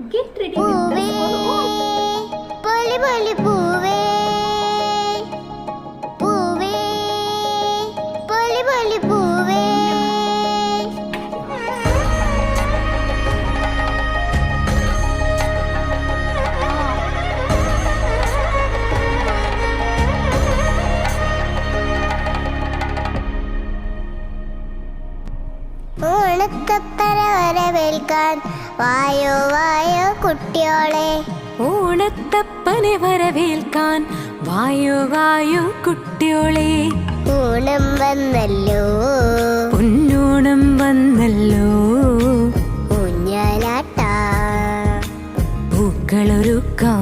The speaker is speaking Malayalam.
Get ready with this for all. പൊലി പൊലി പൂവേ പൂവേ പൊലി പൊലി പൂവേ ഓണത്തപ്പന വരവേൽക്കാൻ വായോ വായോ കുട്ടിയോളെ ഓണത്തപ്പനെ വരവേൽക്കാൻ വായോ വായോ കുട്ടിയോളെ ഓണം വന്നല്ലോ പൊന്നോണം വന്നല്ലോ ഊഞ്ഞാലാട്ട പൂക്കളൊരുക്കാം